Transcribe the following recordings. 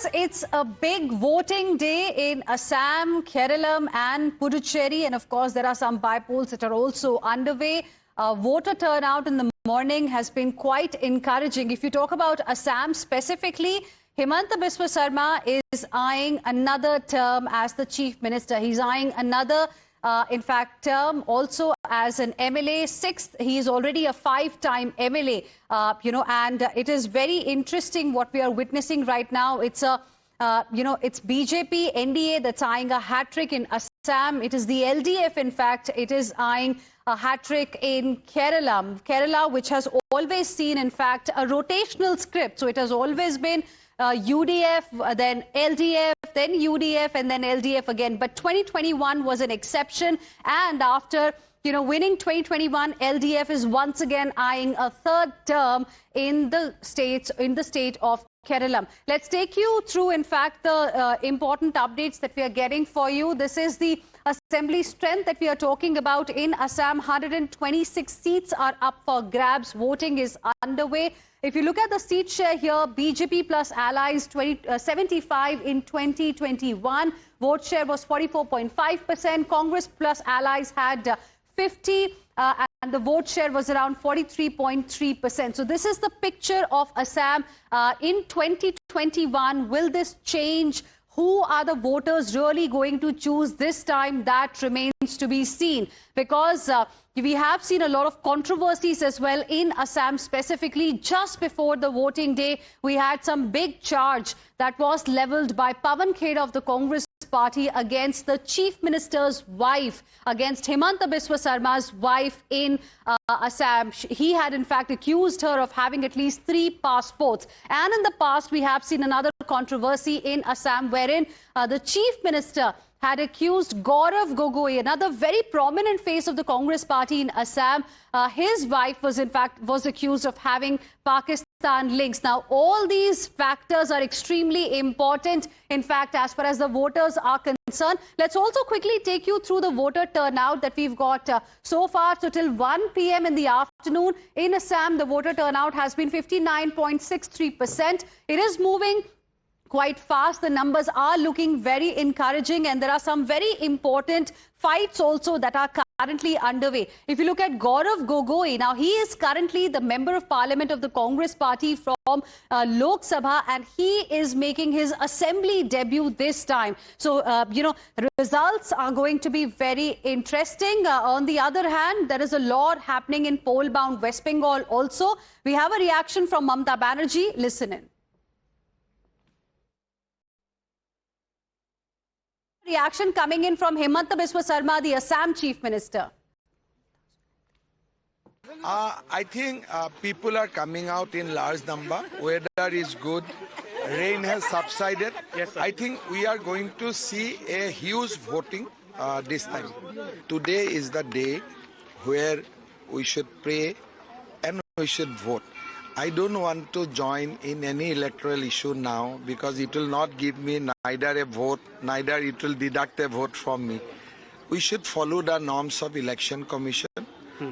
course, it's a big voting day in Assam, Kerala and Puducherry. And of course, there are some by-polls that are also underway. Voter turnout in the morning has been quite encouraging. If you talk about Assam specifically, Himanta Biswa Sarma is eyeing another term as the Chief Minister. He's eyeing another, in fact, term also as an MLA. Sixth, he is already a five-time MLA, and it is very interesting what we are witnessing right now. It's a, it's BJP, NDA that's eyeing a hat-trick in Assam. It is the LDF, in fact, it is eyeing a hat-trick in Kerala, which has always seen, in fact, a rotational script. So it has always been UDF, then LDF, then UDF, and then LDF again. But 2021 was an exception. And after, winning 2021, LDF is once again eyeing a third term in the state of Kerala. Let's take you through, in fact, the important updates that we are getting for you. This is the assembly strength that we are talking about in Assam. 126 seats are up for grabs. Voting is underway. If you look at the seat share here, BJP plus allies 75 in 2021. Vote share was 44.5%. Congress plus allies had 50 and the vote share was around 43.3%. So this is the picture of Assam in 2021. Will this change? Who are the voters really going to choose this time? That remains to be seen, because we have seen a lot of controversies as well in Assam. Specifically, just before the voting day, we had some big charge that was leveled by Pawan Khera of the Congress party against the Chief Minister's wife, against Himanta Biswa Sarma's wife in Assam. He had in fact accused her of having at least 3 passports. And in the past, we have seen another controversy in Assam wherein the Chief Minister had accused Gaurav Gogoi, another very prominent face of the Congress party in Assam. His wife was accused of having Pakistan links. Now, all these factors are extremely important, in fact, as far as the voters are concerned. Let's also quickly take you through the voter turnout that we've got so far. So till 1 p.m. in the afternoon in Assam, the voter turnout has been 59.63%. It is moving quite fast. The numbers are looking very encouraging, and there are some very important fights also that are currently underway. If you look at Gaurav Gogoi, now he is currently the Member of Parliament of the Congress party from Lok Sabha, and he is making his assembly debut this time. So, results are going to be very interesting. On the other hand, there is a lot happening in poll-bound West Bengal also. We have a reaction from Mamata Banerjee. Listen in. Reaction coming in from Himanta Biswa Sarma, the Assam Chief Minister. I think people are coming out in large number. Weather is good. Rain has subsided. Yes, I think we are going to see a huge voting this time. Today is the day where we should pray and we should vote. I don't want to join in any electoral issue now, because it will not give me neither a vote, neither it will deduct a vote from me. We should follow the norms of Election Commission.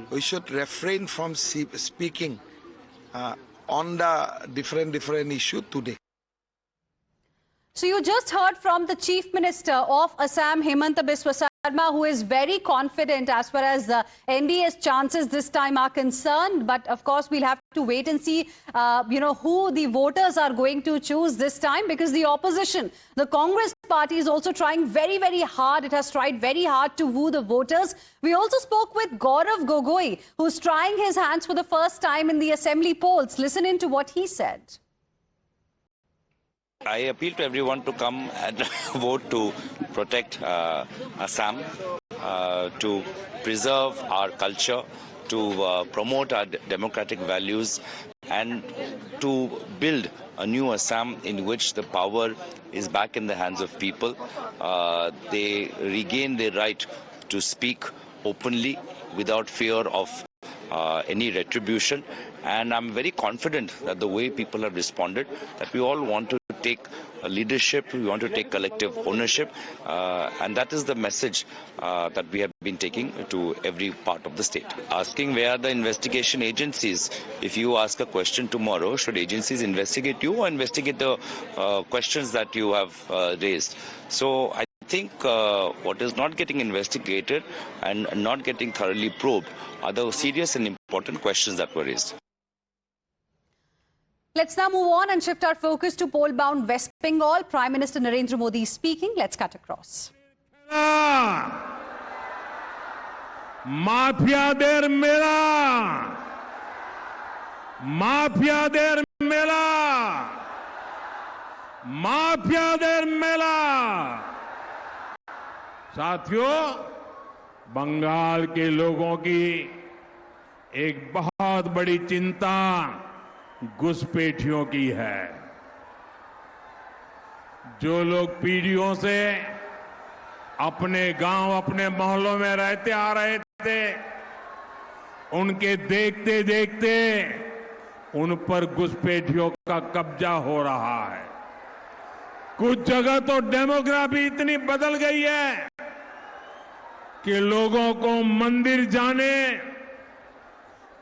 We should refrain from speaking on the different issue today. So you just heard from the Chief Minister of Assam, Himanta Biswa Sarma, who is very confident as far as NDA's chances this time are concerned. But of course, we'll have to wait and see, who the voters are going to choose this time, because the opposition, the Congress party, is also trying very, very hard. It has tried very hard to woo the voters. We also spoke with Gaurav Gogoi, who's trying his hands for the first time in the assembly polls. Listen in to what he said. I appeal to everyone to come and vote to protect Assam, to preserve our culture, to promote our democratic values, and to build a new Assam in which the power is back in the hands of people. They regain their right to speak openly without fear of any retribution. And I'm very confident that the way people have responded, that we all want to take leadership, we want to take collective ownership, and that is the message that we have been taking to every part of the state. Asking where are the investigation agencies? If you ask a question tomorrow, should agencies investigate you or investigate the questions that you have raised? So I think what is not getting investigated and not getting thoroughly probed are the serious and important questions that were raised. Let's now move on and shift our focus to poll-bound West Bengal. Prime Minister Narendra Modi is speaking. Let's cut across. মাফিয়াদের মেলা, মাফিয়াদের মেলা, মাফিয়াদের মেলা। साथियों, बंगाल के लोगों की एक बहुत बड़ी चिंता घुसपैठियों की है। जो लोग पीढ़ियों से अपने गांव, अपने मोहल्लों में रहते आ रहे थे, उनके देखते देखते उन पर घुसपैठियों का कब्जा हो रहा है। कुछ जगह तो डेमोग्राफी इतनी बदल गई है कि लोगों को मंदिर जाने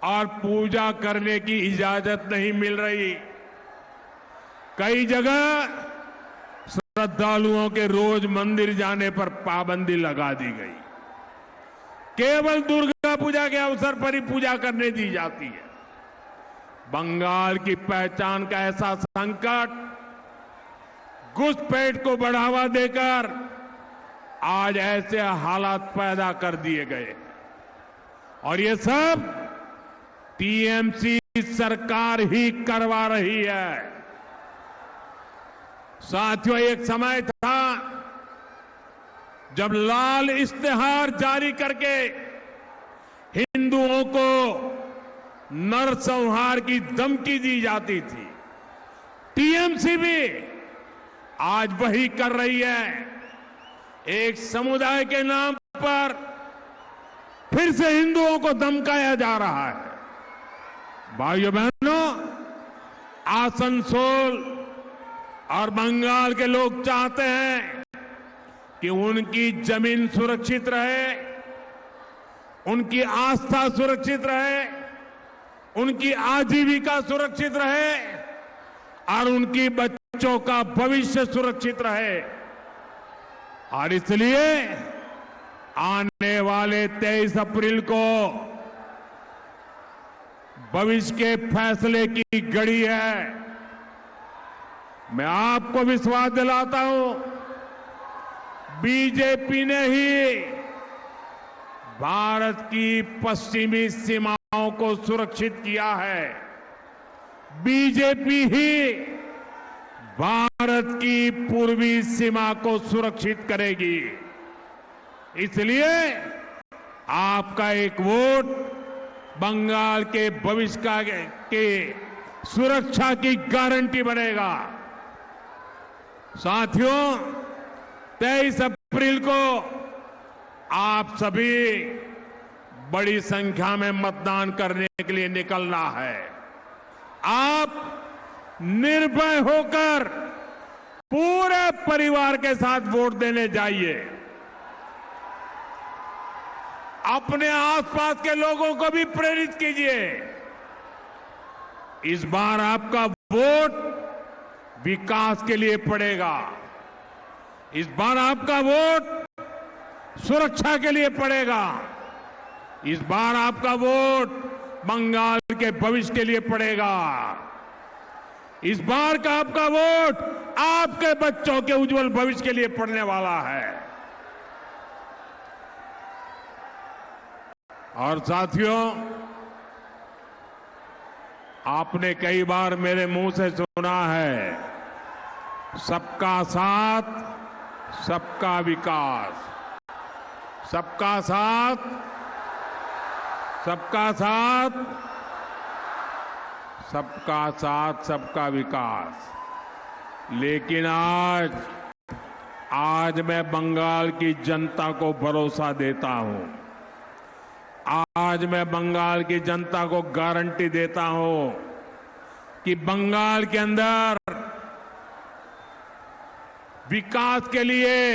और पूजा करने की इजाजत नहीं मिल रही। कई जगह श्रद्धालुओं के रोज मंदिर जाने पर पाबंदी लगा दी गई। केवल दुर्गा पूजा के अवसर पर ही पूजा करने दी जाती है। बंगाल की पहचान का ऐसा संकट घुसपैठ को बढ़ावा देकर आज ऐसे हालात पैदा कर दिए गए और ये सब टीएमसी सरकार ही करवा रही है। साथियों, एक समय था जब लाल इश्तेहार जारी करके हिंदुओं को नरसंहार की धमकी दी जाती थी। टीएमसी भी आज वही कर रही है। एक समुदाय के नाम पर फिर से हिंदुओं को धमकाया जा रहा है। भाइयों बहनों, आसनसोल और बंगाल के लोग चाहते हैं कि उनकी जमीन सुरक्षित रहे, उनकी आस्था सुरक्षित रहे, उनकी आजीविका सुरक्षित रहे और उनकी बच्चों का भविष्य सुरक्षित रहे। और इसलिए आने वाले 23 अप्रैल को भविष्य के फैसले की घड़ी है। मैं आपको विश्वास दिलाता हूं, बीजेपी ने ही भारत की पश्चिमी सीमाओं को सुरक्षित किया है। बीजेपी ही भारत की पूर्वी सीमा को सुरक्षित करेगी। इसलिए आपका एक वोट बंगाल के भविष्य के सुरक्षा की गारंटी बनेगा। साथियों, 23 अप्रैल को आप सभी बड़ी संख्या में मतदान करने के लिए निकलना है। आप निर्भय होकर पूरे परिवार के साथ वोट देने जाइए। अपने आसपास के लोगों को भी प्रेरित कीजिए। इस बार आपका वोट विकास के लिए पड़ेगा। इस बार आपका वोट सुरक्षा के लिए पड़ेगा। इस बार आपका वोट बंगाल के भविष्य के लिए पड़ेगा। इस बार का आपका वोट आपके बच्चों के उज्जवल भविष्य के लिए पड़ने वाला है। और साथियों, आपने कई बार मेरे मुंह से सुना है, सबका साथ सबका विकास। सबका साथ सबका साथ सबका साथ सबका विकास। लेकिन आज मैं बंगाल की जनता को भरोसा देता हूं। आज मैं बंगाल की जनता को गारंटी देता हूं कि बंगाल के अंदर विकास के लिए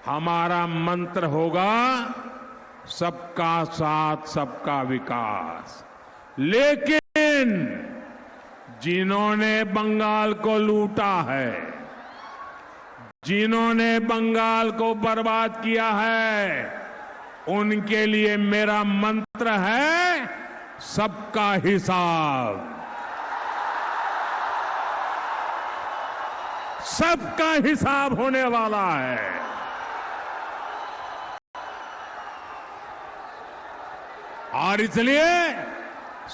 हमारा मंत्र होगा सबका साथ सबका विकास। लेकिन जिन्होंने बंगाल को लूटा है, जिन्होंने बंगाल को बर्बाद किया है, उनके लिए मेरा मंत्र है सबका हिसाब। सबका हिसाब होने वाला है। और इसलिए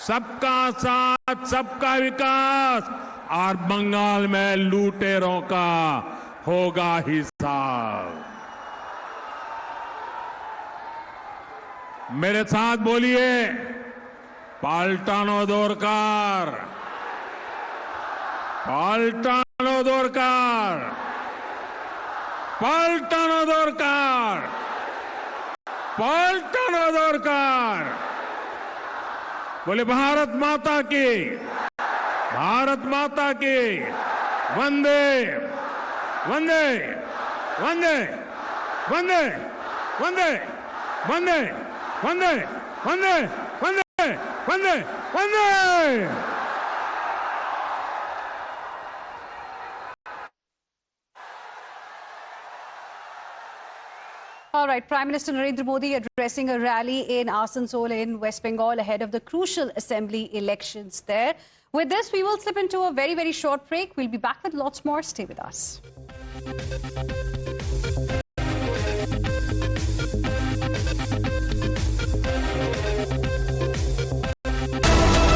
सबका साथ सबका विकास और बंगाल में लूटेरों का होगा हिसाब। मेरे साथ बोलिए, पाल्टानो दोरकार, पाल्टानो दोरकार, पाल्टानो दोरकार, पाल्टानो दोरकार। बोले भारत माता की, भारत माता की। वंदे वंदे वंदे वंदे वंदे वंदे वंदे वंदे वंदे वंदे वंदे। All right, Prime Minister Narendra Modi addressing a rally in Asansol in West Bengal ahead of the crucial assembly elections there. With this, we will slip into a very, very short break. We'll be back with lots more. Stay with us.